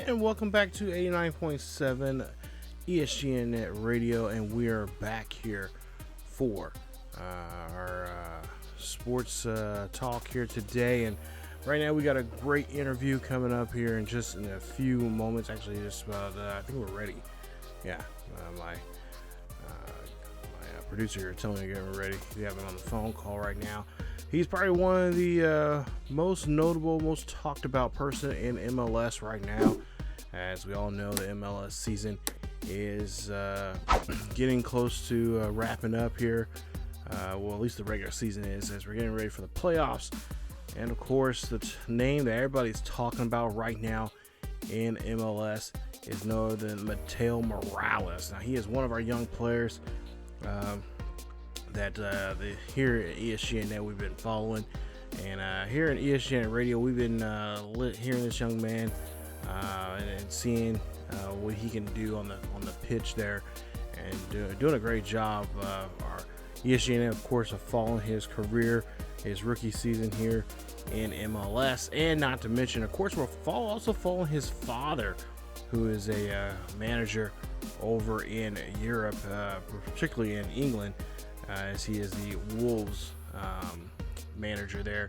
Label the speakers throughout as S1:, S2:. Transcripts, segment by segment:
S1: And welcome back to 89.7 ESGNet Radio, and we are back here for our sports talk here today. And right now we got a great interview coming up here in just in a few moments. Actually, just about I think we're ready. Yeah, my producer here telling me to get ready. We have him on the phone call right now. He's probably one of the most notable, most talked about person in MLS right now. As we all know, the MLS season is getting close to wrapping up here. Well, at least the regular season is, as we're getting ready for the playoffs. And of course, the name that everybody's talking about right now in MLS is no other than Mateo Morales. Now, he is one of our young players that here at ESGNet we've been following, and here at ESGNet Radio we've been hearing this young man and seeing what he can do on the pitch there, and doing a great job. Our ESGNet, of course, have followed his career, his rookie season here in MLS, and not to mention, of course, we're also following his father, who is a manager over in Europe, particularly in England, as he is the Wolves manager there.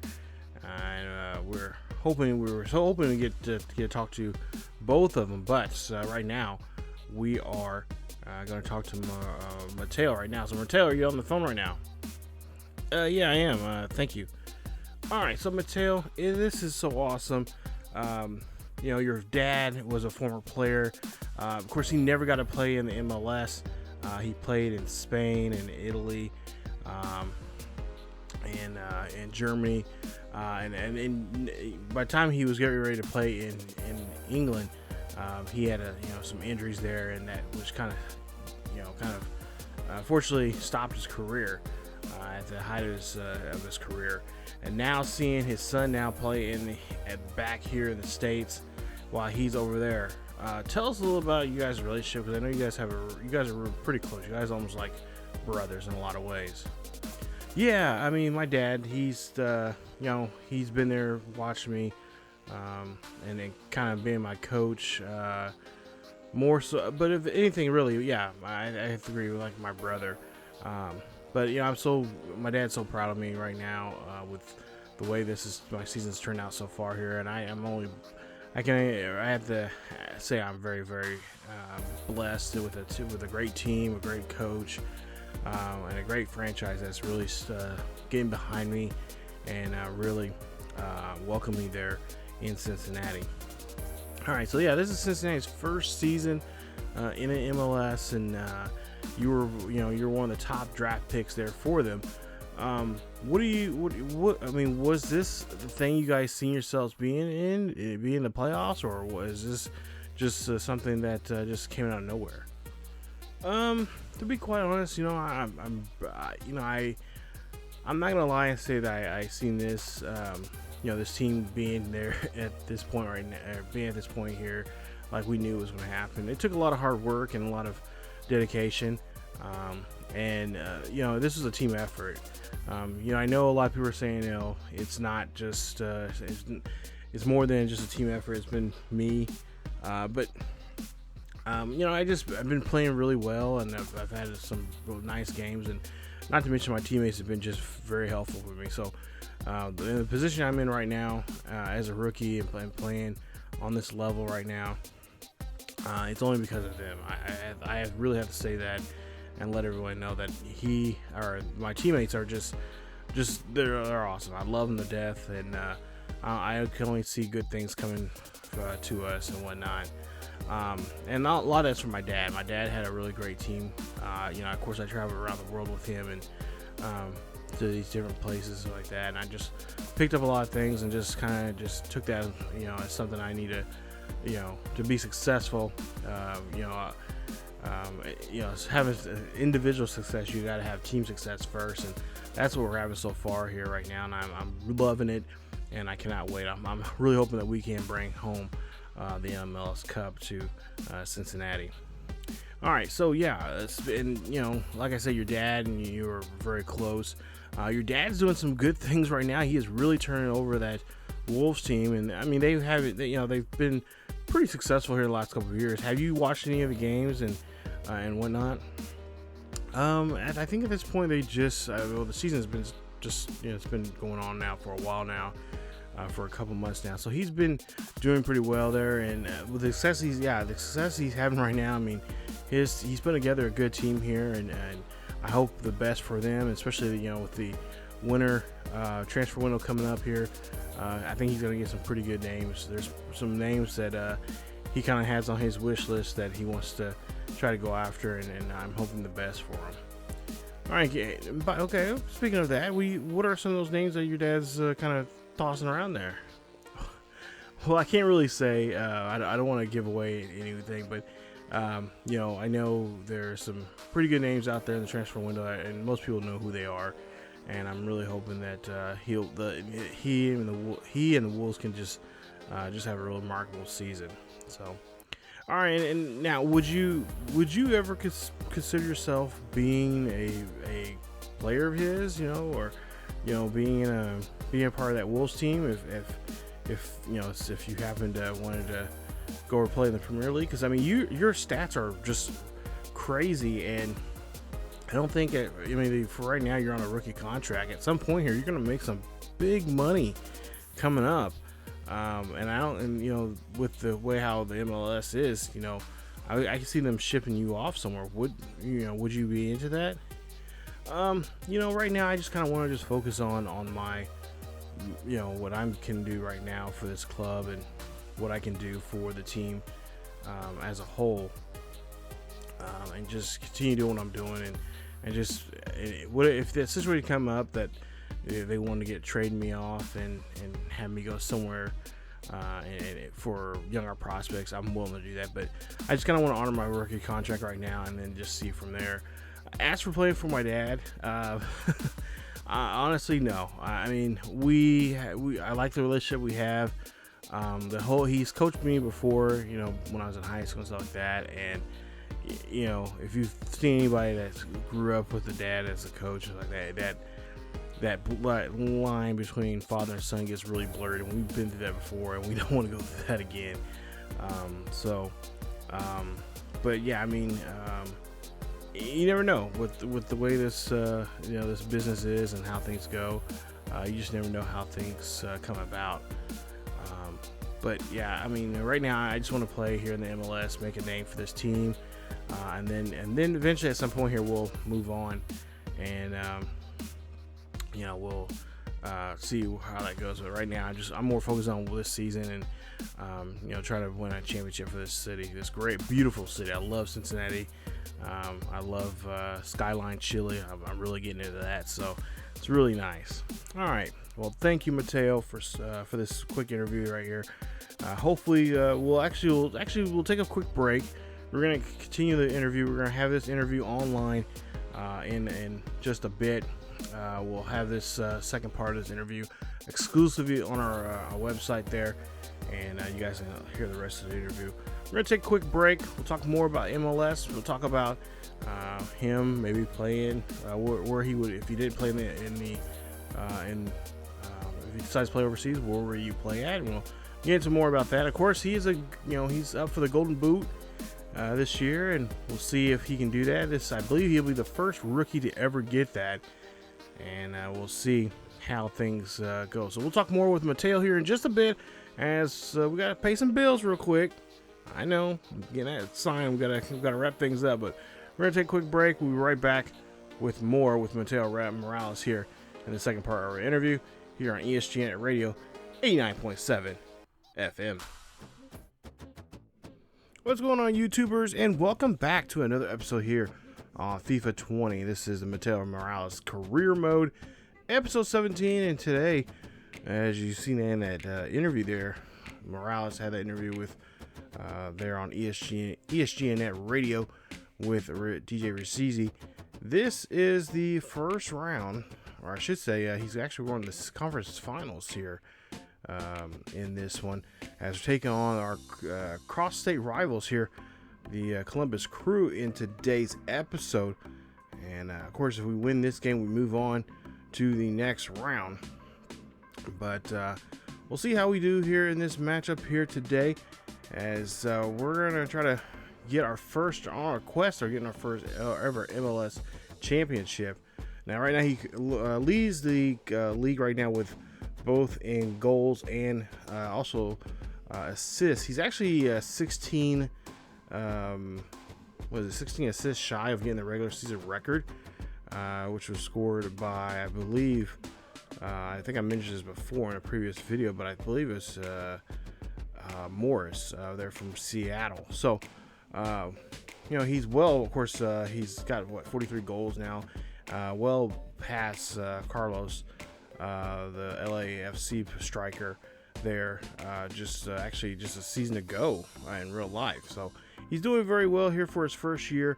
S1: And we were so hoping to get to talk to both of them, but right now we are going to talk to Mateo right now. So Mateo, are you on the phone right now? Yeah, I am. Thank you. All right, so Mateo, this is so awesome. You know, your dad was a former player. Of course, he never got to play in the MLS. He played in Spain and Italy, and Germany, and by the time he was getting ready to play in England, he had some injuries there, and that was kind of unfortunately stopped his career at the height of his career. And now seeing his son now play back here in the States while he's over there. Tell us a little about you guys' relationship, because I know you guys are pretty close. You guys are almost like brothers in a lot of ways. Yeah, I mean, my dad, he's he's been there watching me, and then kind of being my coach, more so. But if anything, really, yeah, I have to agree with like my brother. But my dad's so proud of me right now with the way my season's turned out so far here, and I have to say I'm very, very blessed with a great team, a great coach, and a great franchise that's really getting behind me and really welcomed me there in Cincinnati. All right, so yeah, this is Cincinnati's first season in an MLS, and you're one of the top draft picks there for them. Was this the thing you guys seen yourselves being in the playoffs, or was this just something that just came out of nowhere? To be quite honest, I'm not gonna lie and say that I seen this, this team being there at this point right now, being at this point here, like we knew it was gonna happen. It took a lot of hard work and a lot of dedication, and this is a team effort. I know a lot of people are saying, it's not just it's more than just a team effort. It's been me, but I've been playing really well, and I've had some real nice games, and not to mention my teammates have been just very helpful for me. So in the position I'm in right now, as a rookie and playing on this level right now, it's only because of them. I really have to say that and let everyone know that my teammates are just they're awesome. I love them to death, and I can only see good things coming to us and whatnot. And a lot of that's from my dad. My dad had a really great team. Of course, I traveled around the world with him and to these different places like that, and I just picked up a lot of things and just kind of just took that as something I need to be successful. Having individual success, you got to have team success first, and that's what we're having so far here right now, and I'm loving it, and I cannot wait. I'm really hoping that we can bring home the MLS Cup to Cincinnati. All right, so yeah, like I said, your dad and you are very close. Your dad's doing some good things right now. He is really turning over that Wolves team, and I mean they've been pretty successful here the last couple of years. Have you watched any of the games and whatnot? I think at this point they just the season's been just it's been going on now for a while now, for a couple months now. So he's been doing pretty well there, and with the success he's having right now. I mean, he's put together a good team here, and I hope the best for them, especially with the winter transfer window coming up here. I think he's going to get some pretty good names. There's some names that he kind of has on his wish list that he wants to try to go after, and I'm hoping the best for him. All right, okay. Speaking of that, what are some of those names that your dad's kind of tossing around there? Well, I can't really say. I don't want to give away anything, but I know there's some pretty good names out there in the transfer window, and most people know who they are. And I'm really hoping that he and the Wolves can just have a real remarkable season. So, all right. And now, would you ever consider yourself being a player of his, or being a part of that Wolves team if you happen to wanted to go or play in the Premier League? Because I mean, your stats are just crazy, and I don't think for right now you're on a rookie contract. At some point here, you're going to make some big money coming up, and with the way how the MLS is, I can see them shipping you off somewhere. Would you be into that? Right now I just kind of want to just focus on my, what I can do right now for this club and what I can do for the team as a whole, and just continue doing what I'm doing, and just what if the situation come up that they want to trade me off and have me go somewhere for younger prospects, I'm willing to do that. But I just kind of want to honor my rookie contract right now and then just see from there. As for playing for my dad, honestly, no. I mean, I like the relationship we have. He's coached me before, when I was in high school and stuff like that, and if you've seen anybody that grew up with a dad as a coach like that line between father and son gets really blurred, and we've been through that before, and we don't want to go through that again. But yeah, I mean, you never know with the way this this business is and how things go. You just never know how things come about. But yeah, I mean, right now I just want to play here in the MLS, make a name for this team, and then eventually at some point here we'll move on, and we'll see how that goes. But right now I'm more focused on this season and try to win a championship for this city, this great, beautiful city. I love Cincinnati. I love Skyline Chili. I'm really getting into that, so it's really nice. All right. Well, thank you, Mateo, for this quick interview right here. Hopefully, we'll take a quick break. We're gonna continue the interview. We're gonna have this interview online in just a bit. We'll have this second part of this interview exclusively on our website there, and you guys can hear the rest of the interview. We're gonna take a quick break. We'll talk more about MLS. We'll talk about him maybe playing where he would, if he did play if he decides to play overseas, where will you play at? And we'll get into more about that. Of course, he is he's up for the Golden Boot this year, and we'll see if he can do that. I believe he'll be the first rookie to ever get that, and we'll see how things go. So we'll talk more with Mateo here in just a bit, as we gotta pay some bills real quick. I know, getting that sign, we gotta wrap things up, but we're gonna take a quick break. We'll be right back with more with Mateo Morales here in the second part of our interview here on ESGNet Radio 89.7 FM. What's going on, YouTubers, and welcome back to another episode here on FIFA 20. This is the Mateo Morales Career Mode, episode 17, and today, as you've seen in that interview there, Morales had that interview with there on ESGNet Radio with DJ Rasizi. This is the first round, or I should say, he's actually going to the conference finals here in this one, as we're taking on our cross-state rivals here, the Columbus Crew, in today's episode. And of course, if we win this game, we move on to the next round. But we'll see how we do here in this matchup here today, as we're gonna try to get our first on our quest or getting our first ever MLS championship. Now, right now he leads the league right now with both in goals and also assists. He's actually 16 assists shy of getting the regular season record, which was scored by, I believe, I think I mentioned this before in a previous video, but I believe it's Morris. They're from Seattle. So, he's of course, he's got 43 goals now, well past Carlos, the LAFC striker there, actually just a season ago in real life. So he's doing very well here for his first year,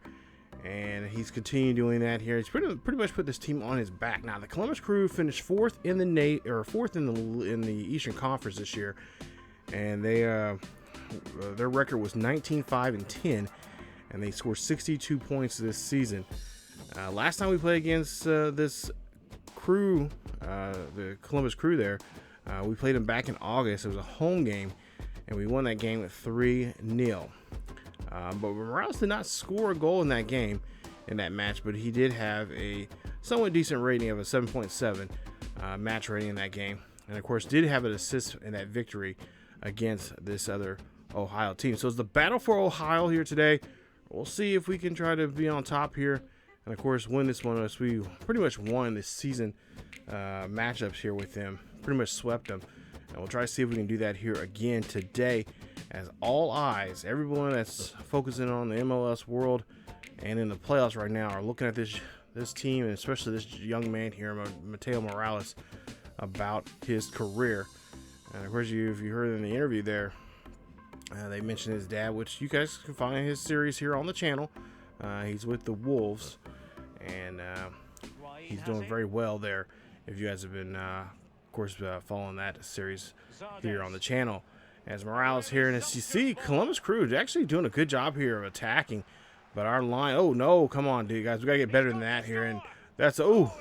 S1: and he's continuing doing that here. He's pretty much put this team on his back. Now, the Columbus Crew finished fourth in the Eastern Conference this year, and they their record was 19-5-10, and they scored 62 points this season. Last time we played against this crew, the Columbus Crew there, we played them back in August. It was a home game, and we won that game with 3-0. But Morales did not score a goal in that game, in that match, but he did have a somewhat decent rating of a 7.7 match rating in that game, and of course did have an assist in that victory against this other Ohio team. So it's the battle for Ohio here today. We'll see if we can try to be on top here, and of course win this one. As we pretty much won this season matchups here with them, pretty much swept them, and we'll try to see if we can do that here again today, as all eyes, everyone that's focusing on the MLS world and in the playoffs right now, are looking at this team, and especially this young man here, Mateo Morales, about his career. And of course, if you heard in the interview there, they mentioned his dad, which you guys can find his series here on the channel. He's with the Wolves, and he's doing very well there. If you guys have been, of course, following that series here on the channel. As Morales here, and as you see, Columbus Crew actually doing a good job here of attacking, but our line, oh no, come on, dude, guys, we gotta get better than that here. And that's oh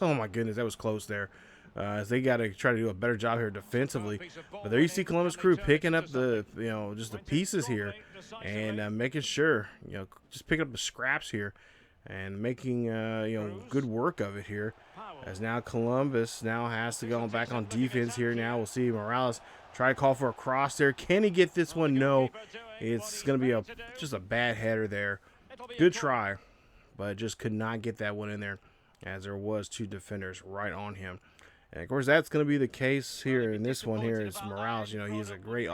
S1: my goodness, that was close there. As they got to try to do a better job here defensively. But there you see Columbus Crew picking up the just the pieces here, and making sure, just picking up the scraps here, and making good work of it here. As now Columbus now has to go back on defense here. Now we'll see Morales try to call for a cross there. Can he get this one? No. It's going to be just a bad header there. Good try, but just could not get that one in there, as there was two defenders right on him. And of course, that's going to be the case here in this one here. Is Morales, he's a great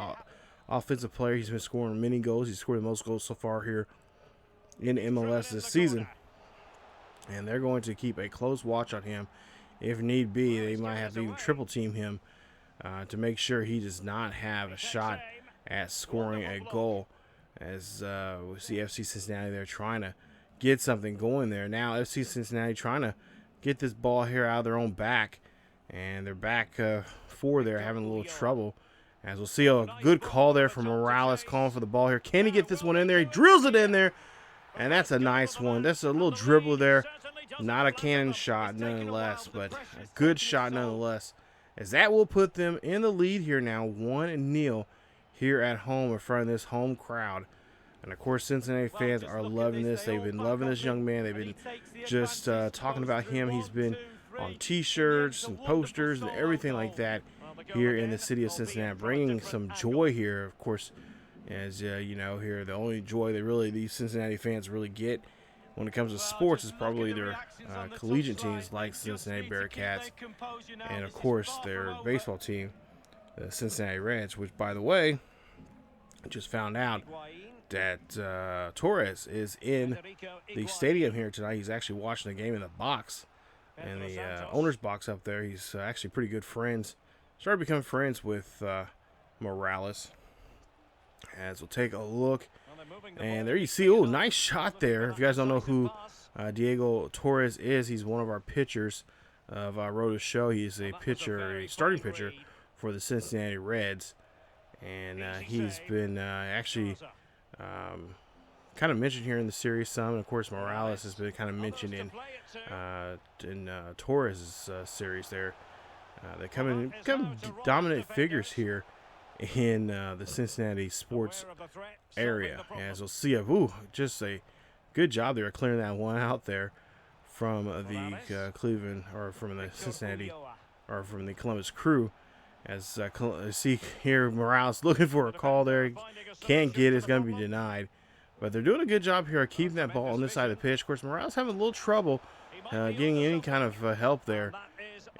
S1: offensive player. He's been scoring many goals. He's scored the most goals so far here in MLS this season. And they're going to keep a close watch on him. If need be, they might have to even triple team him to make sure he does not have a shot at scoring a goal. As we see FC Cincinnati, they're trying to get something going there. Now FC Cincinnati trying to get this ball here out of their own back. And they're back four there, having a little trouble. As we'll see a good call there from Morales, calling for the ball here. Can he get this one in there? He drills it in there. And that's a nice one. That's a little dribble there. Not a cannon shot, nonetheless, but a good shot nonetheless. As that will put them in the lead here now, 1-0 here at home in front of this home crowd. And of course, Cincinnati fans are loving this. They've been loving this young man. They've been just talking about him. He's been on T-shirts and posters and everything like that here in the city of Cincinnati, bringing some joy here. Of course, as here, the only joy that these Cincinnati fans really get when it comes to sports is probably their collegiate teams like Cincinnati Bearcats, and of course their baseball team, the Cincinnati Reds, which, by the way, I just found out that Torres is in the stadium here tonight. He's actually watching the game in the box, in the owner's box up there. He's actually pretty good friends. Started becoming friends with Morales. As we'll take a look, and there you see, oh, nice shot there. If you guys don't know who Diego Torres is, he's one of our pitchers of Road to Show. He's a pitcher, a starting pitcher for the Cincinnati Reds, and he's been actually kind of mentioned here in the series some. And of course, Morales has been kind of mentioned in Torres' series there. They come dominant figures here in the Cincinnati sports area. As we'll see, just a good job there clearing that one out there from the Cleveland, or from the Cincinnati, or from the Columbus Crew. As see here, Morales looking for a call there, can't get it, it's going to be denied. But they're doing a good job here of keeping that ball on this side of the pitch. Of course, Morales having a little trouble getting any kind of help there.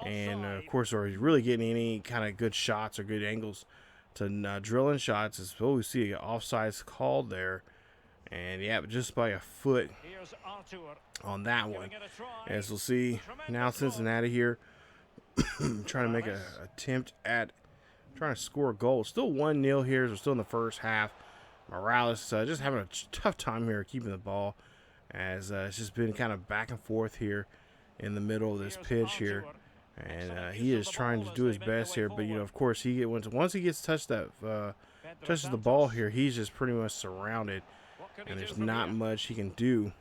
S1: And, of course, or he's really getting any kind of good shots or good angles to drill in shots. As we see an offsides called there. And, yeah, just by a foot on that one. As we'll see now Cincinnati here trying to make an attempt at trying to score a goal. Still 1-0 here as we're still in the first half. Morales just having a tough time here keeping the ball, as it's just been kind of back and forth here in the middle of this pitch here. And he is trying to do his best here, but of course once he gets touches the ball here, he's just pretty much surrounded, and there's not much he can do,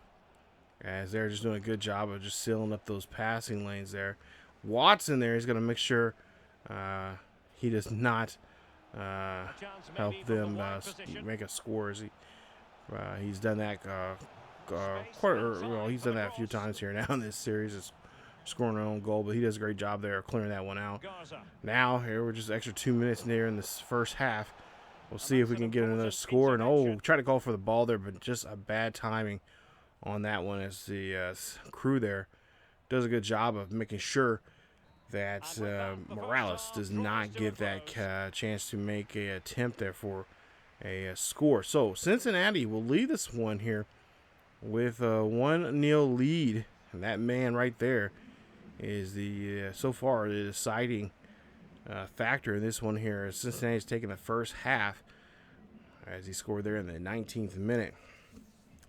S1: as they're just doing a good job of just sealing up those passing lanes there. Watson there is going to make sure he does not help them make a score. He's done that he's done that a few times here now in this series. It's scoring their own goal, but he does a great job there of clearing that one out. Now here we're just extra 2 minutes there in this first half. We'll see if we can get another score. And try to go for the ball there, but just a bad timing on that one, as the Crew there does a good job of making sure that Morales does not get that chance to make an attempt there for a score. So Cincinnati will lead this one here with a 1-0 lead, and that man right there is so far the deciding factor in this one here. As Cincinnati's taking the first half, as he scored there in the 19th minute.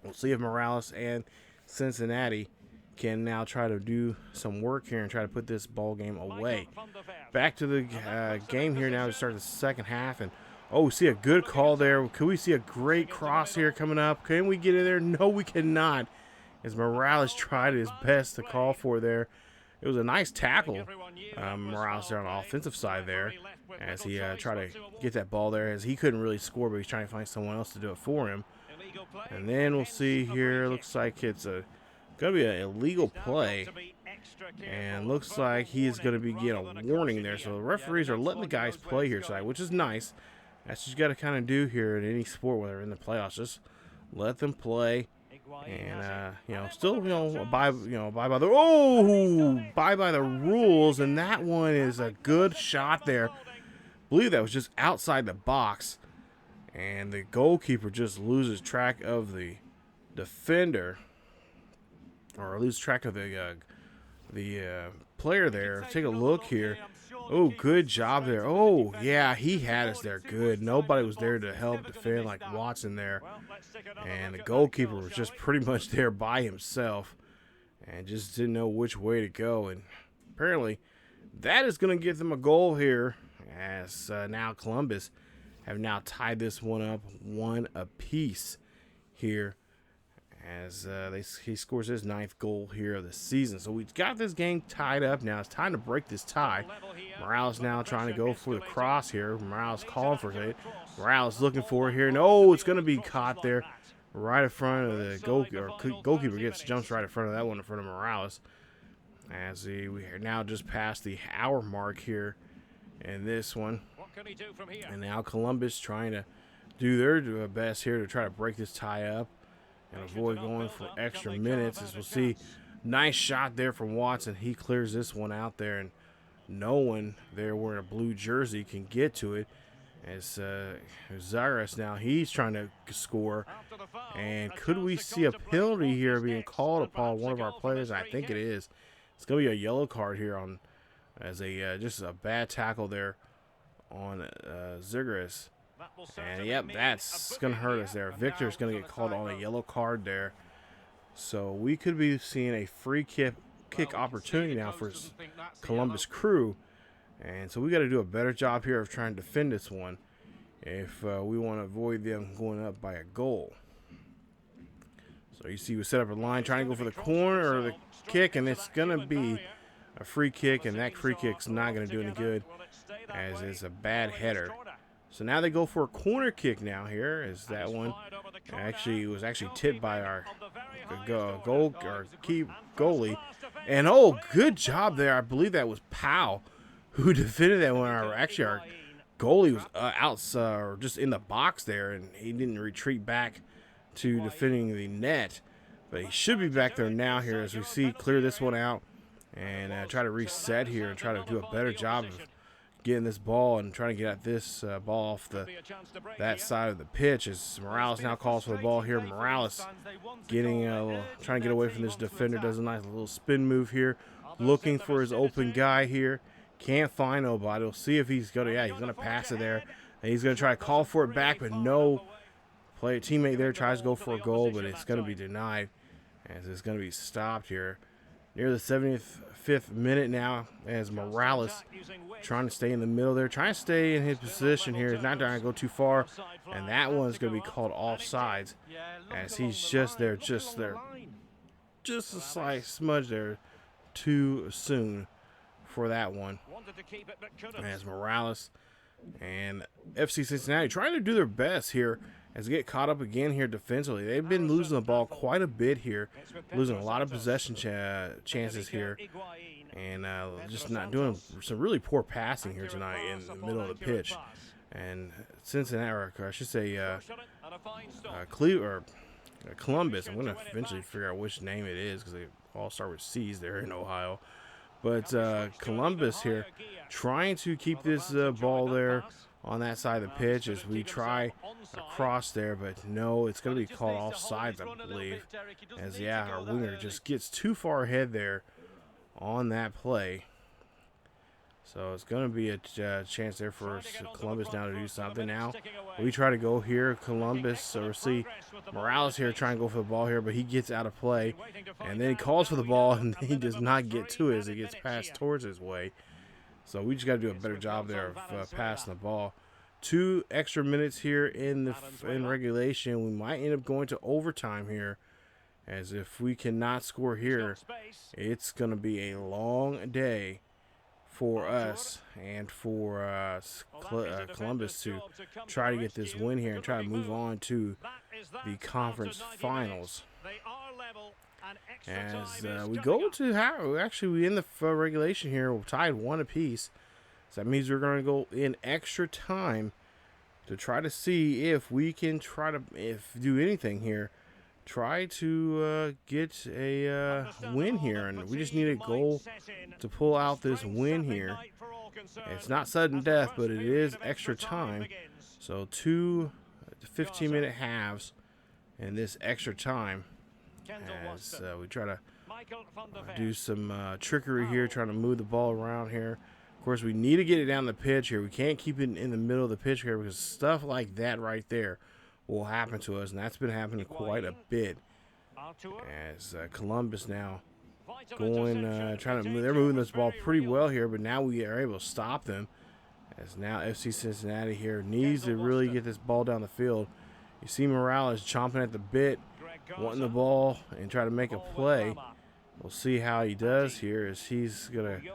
S1: We'll see if Morales and Cincinnati can now try to do some work here and try to put this ball game away. Back to the game here now to start the second half. And see a good call there. Could we see a great cross here coming up? Can we get in there? No, we cannot, as Morales tried his best to call for there. It was a nice tackle, Morales there on the offensive side there, as he tried to get that ball there, as he couldn't really score, but he's trying to find someone else to do it for him. And then we'll see here, looks like it's going to be an illegal play, and looks like he's going to be getting a warning there. So the referees are letting the guys play here tonight, which is nice. That's what you got to kind of do here in any sport, whether in the playoffs. Just let them play, and still abide by the rules. And that one is a good shot there. I believe that was just outside the box, and the goalkeeper just loses track of the defender, or lose track of the player there. Take a look here. Good job there. Yeah, he had us there good. Nobody was there to help defend like Watson there. And the goalkeeper was just pretty much there by himself and just didn't know which way to go. And apparently that is going to get them a goal here, as now Columbus have now tied this one up 1 apiece here, as he scores his 9th goal here of the season. So we've got this game tied up now. It's time to break this tie. Morales now trying to go for the cross here. Morales calling for it. Morales looking for it here. No, it's going to be caught there right in front of the goalkeeper. Jumps right in front of that one, in front of Morales. As we are now just past the hour mark here in this one. And now Columbus trying to do their best here to try to break this tie up and avoid going for extra minutes. As we'll see, nice shot there from Watson. He clears this one out there, and no one there wearing a blue jersey can get to it. As Zares now, he's trying to score. And could we see a penalty here being called upon one of our players? I think it is. It's going to be a yellow card here on as just a bad tackle there on Zares. And yep, that's going to hurt us there. Victor's going to get called on a yellow card there. So we could be seeing a free kick opportunity now for Columbus Crew. And so we got to do a better job here of trying to defend this one if we want to avoid them going up by a goal. So you see we set up a line trying to go for the corner or the kick, and it's going to be a free kick, and that free kick's not going to do any good as it's a bad header. So now they go for a corner kick now here, as that one was actually tipped by our key goalie. And oh, good job there. I believe that was Powell who defended that one. Our goalie was or just in the box there, and he didn't retreat back to defending the net. But he should be back there now here as we see clear this one out and try to reset here and try to do a better job of getting this ball and trying to get at this ball off that side of the pitch. As Morales now calls for the ball here. Morales trying to get away from this defender. Does a nice little spin move here, looking for his open guy here. Can't find nobody. We'll see if he's gonna pass it there, and he's gonna try to call for it back, but no. Teammate there tries to go for a goal, but it's gonna be denied as it's gonna be stopped here near the 75th minute now, as Morales trying to stay in the middle there, trying to stay in his position here. He's not trying to go too far, and that one's going to be called offsides as he's just a slight smudge there too soon for that one. As Morales and FC Cincinnati trying to do their best here as they get caught up again here defensively. They've been losing the ball quite a bit here, losing a lot of possession chances here, and just not doing some really poor passing here tonight in the middle of the pitch. And Cincinnati, or I should say Columbus, I'm going to eventually figure out which name it is because they all start with C's there in Ohio. But Columbus here trying to keep this ball there on that side of the pitch as we try across there, but no, it's going to be called offsides, I believe. As our winger just gets too far ahead there on that play. So it's going to be a chance there for Columbus now to do something. Now we try to go here, Columbus, or see Morales here trying to go for the ball here, but he gets out of play, and then he calls for the ball, and he does not get to it as it gets passed towards his way. So we just got to do a better job there of passing the ball. 2 extra minutes here in regulation. We might end up going to overtime here, as if we cannot score here, it's going to be a long day for us and for Columbus to try to get this win here and try to move on to the conference finals. As we go to we end the regulation here, we're tied 1 apiece. So that means we're going to go in extra time to try to see if we can do anything here. Try to get a win here, and we just need a goal to pull out this win here. It's not sudden death, but it is extra time. So 2 15-minute halves in this extra time. As we try to do some trickery here, trying to move the ball around here. Of course, we need to get it down the pitch here. We can't keep it in the middle of the pitch here because stuff like that right there will happen to us, and that's been happening quite a bit. As Columbus now going, trying to move. They're moving this ball pretty well here, but now we are able to stop them. As now FC Cincinnati here needs to really get this ball down the field. You see Morales chomping at the bit, wanting the ball and try to make a play. We'll see how he does here as he's going to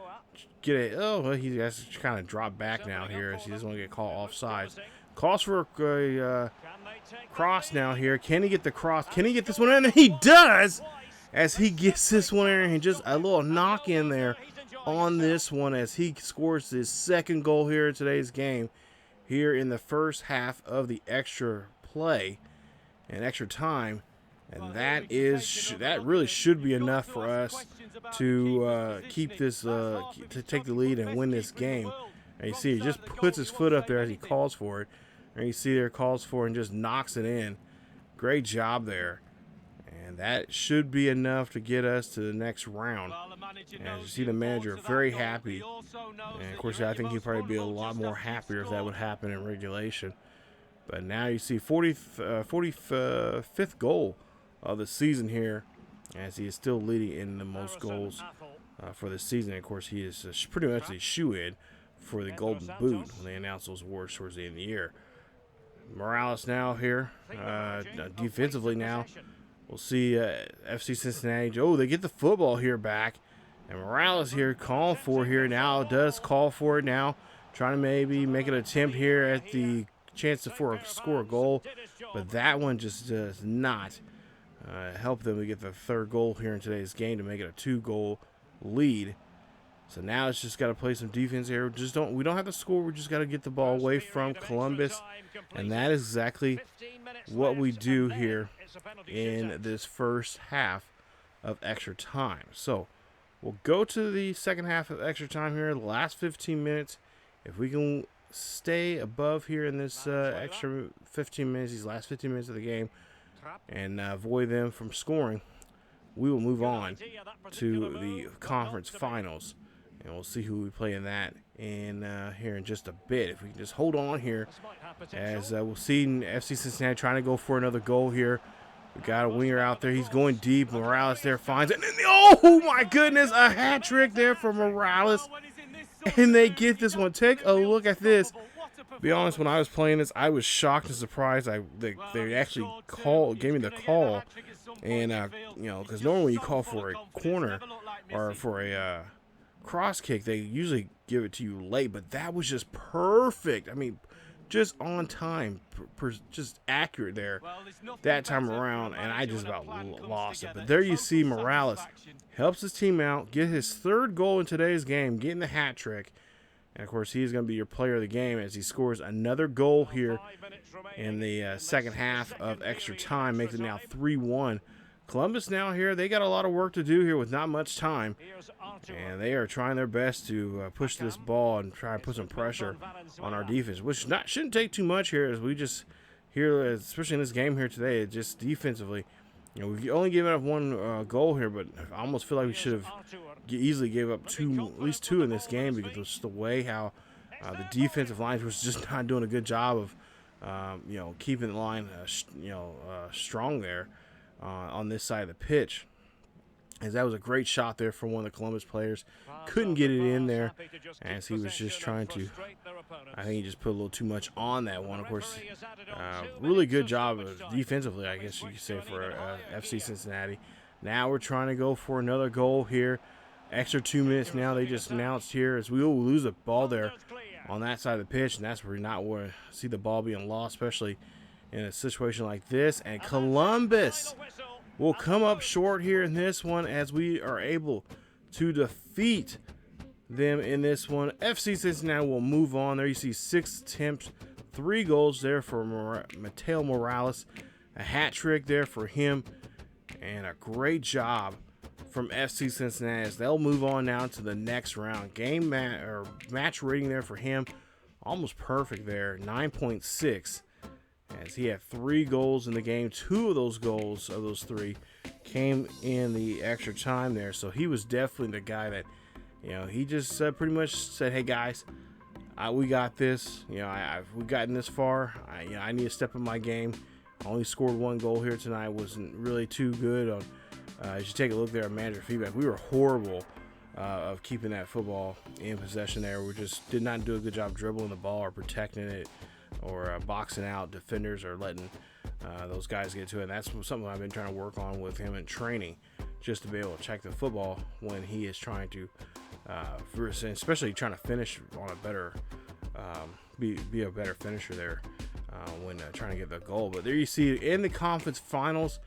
S1: get it. He has to kind of drop back now here as he doesn't want to get called offsides. Calls for a cross now here. Can he get the cross? Can he get this one in? He does! As he gets this one in and just a little knock in there on this one as he scores his 2nd goal here in today's game here in the first half of the extra play and extra time. And that really should be enough for us to keep this, to take the lead and win this game. And you see he just puts his foot up there as he calls for it. And you see there calls for it and just knocks it in. Great job there. And that should be enough to get us to the next round. And as you see the manager very happy. And of course I think he'd probably be a lot more happier if that would happen in regulation. But now you see 45th goal of the season here, as he is still leading in the most goals for the season. Of course, he is pretty much a shoe-in for the Golden Boot when they announce those awards towards the end of the year. Morales now here, defensively now. We'll see FC Cincinnati. Oh, they get the football here back And Morales here calling for here now. Does call for it now. Trying to maybe make an attempt here at the chance to score a goal. But that one just does not help them to get the third goal here in today's game to make it a 2-goal lead. So now it's just got to play some defense here. We don't have to score. We just got to get the ball away from Columbus. And that is exactly what we do here in this first half of extra time. So we'll go to the second half of extra time here, the last 15 minutes. If we can stay above here in this extra 15 minutes, these last 15 minutes of the game, and avoid them from scoring, we will move on to the conference finals. And we'll see who we play in that here in just a bit. If we can just hold on here, as we'll see FC Cincinnati trying to go for another goal here. We got a winger out there. He's going deep. Morales there finds it. And oh, my goodness, a hat trick there for Morales. And they get this one. Take a look at this. To be honest, when I was playing this, I was shocked and surprised. They actually gave me the call. And, because normally when you call for a corner or for a cross kick, they usually give it to you late, but that was just perfect. I mean, just on time, just accurate there that time around, and I just about lost it. But there you see Morales helps his team out, get his third goal in today's game, getting the hat trick, and of course he's going to be your player of the game as he scores another goal here in the second half of extra time, makes it now 3-1. Columbus now here, they got a lot of work to do here with not much time, and they are trying their best to push this ball and try and put some pressure on our defense, which shouldn't take too much here, as we just here, especially in this game here today, just defensively, we've only given up one goal here, but I almost feel like we should have easily gave up at least two in this game, because it's the way how the defensive lines was just not doing a good job of keeping the line strong there. On this side of the pitch, as that was a great shot there from one of the Columbus players. Couldn't get it in there, as he was just trying to, I think he just put a little too much on that one. Of course, really good job defensively, I guess you could say, for FC Cincinnati. Now we're trying to go for another goal here. Extra 2 minutes now, they just announced here, as we will lose a ball there on that side of the pitch, and that's where we not want to see the ball being lost, especially in a situation like this. And Columbus will come up short here in this one, as we are able to defeat them in this one. FC Cincinnati will move on. There you see 6 attempts, 3 goals there for Mateo Morales. A hat trick there for him, and a great job from FC Cincinnati, as they'll move on now to the next round. Match rating there for him, almost perfect there, 9.6. As he had 3 goals in the game. 2 of those goals, of those 3, came in the extra time there. So he was definitely the guy that, he just pretty much said, hey guys, we got this. We've gotten this far. I need to step up my game. I only scored 1 goal here tonight. Wasn't really too good. As you take a look there at manager feedback, we were horrible of keeping that football in possession there. We just did not do a good job dribbling the ball or protecting it, or boxing out defenders, or letting those guys get to it. And that's something I've been trying to work on with him in training, just to be able to check the football when he is trying to, especially trying to finish on a better, be a better finisher there when trying to get the goal. But there you see in the conference finals,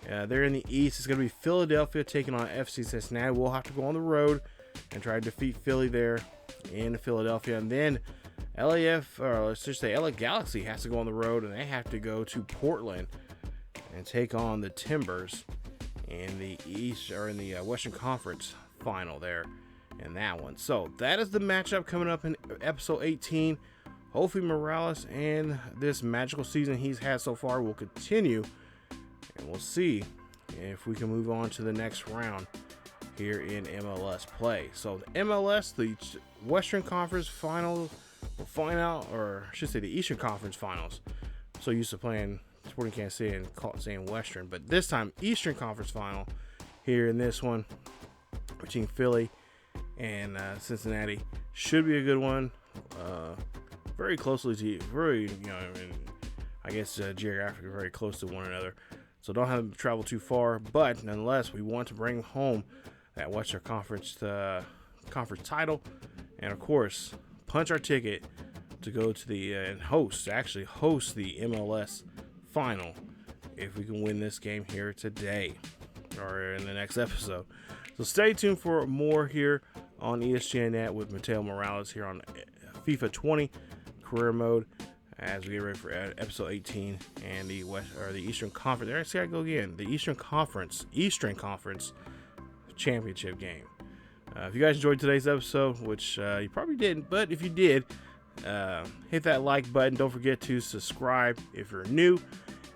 S1: they're in the East. It's going to be Philadelphia taking on FC Cincinnati. We'll have to go on the road and try to defeat Philly there in Philadelphia, and then let's just say LA Galaxy has to go on the road, and they have to go to Portland and take on the Timbers in the East, or in the Western Conference final there in that one. So that is the matchup coming up in episode 18. Hopefully Morales and this magical season he's had so far will continue, and we'll see if we can move on to the next round here in MLS play. So the MLS, the Western Conference Finals, we'll find out, or I should say the Eastern Conference Finals. I'm so used to playing Sporting Kansas City and saying Western, but this time Eastern Conference Final here in this one between Philly and Cincinnati. Should be a good one. Very closely to, I guess geographically very close to one another. So don't have to travel too far, but nonetheless, we want to bring home that Western Conference title, and of course, punch our ticket to go to the and host the MLS final if we can win this game here today or in the next episode. So stay tuned for more here on ESGNet with Mateo Morales here on FIFA 20 career mode as we get ready for episode 18 and the Eastern Conference. There, see, I go again. The Eastern Conference championship game. If you guys enjoyed today's episode, which you probably didn't, but if you did, hit that like button. Don't forget to subscribe if you're new.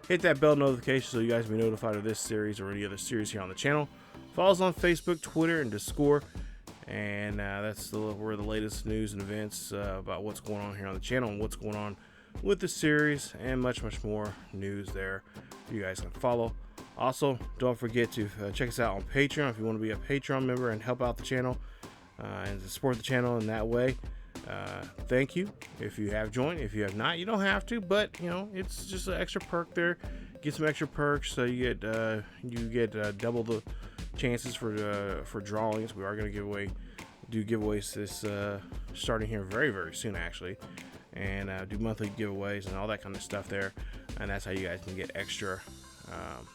S1: Hit that bell notification so you guys will be notified of this series or any other series here on the channel. Follow us on Facebook, Twitter, and Discord. And that's where the latest news and events about what's going on here on the channel and what's going on with the series and much more news there you guys can follow. Also, don't forget to check us out on Patreon if you want to be a Patreon member and help out the channel and to support the channel in that way. Thank you if you have joined. If you have not, you don't have to, but it's just an extra perk there. Get some extra perks so you get double the chances for drawings. We are going to do giveaways this starting here very soon actually, and do monthly giveaways and all that kind of stuff there. And that's how you guys can get extra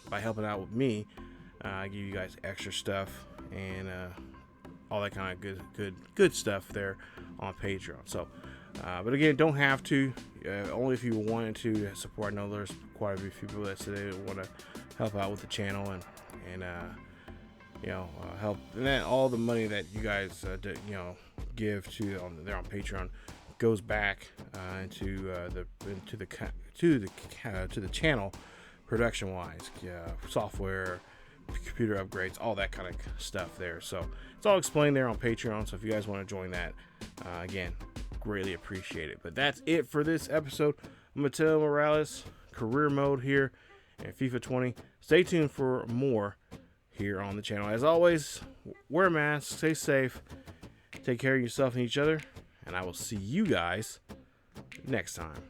S1: by helping out with me. I give you guys extra stuff and all that kind of good stuff there on Patreon. So but again, don't have to, only if you wanted to support. I know there's quite a few people that say they want to help out with the channel and help, and then all the money that you guys give to on Patreon goes back into the channel production wise, software, computer upgrades, all that kind of stuff there. So it's all explained there on Patreon. So if you guys want to join that, again, greatly appreciate it. But that's it for this episode. Mateo Morales, career mode here in FIFA 20. Stay tuned for more here on the channel. As always, wear a mask, stay safe, take care of yourself and each other, and I will see you guys next time.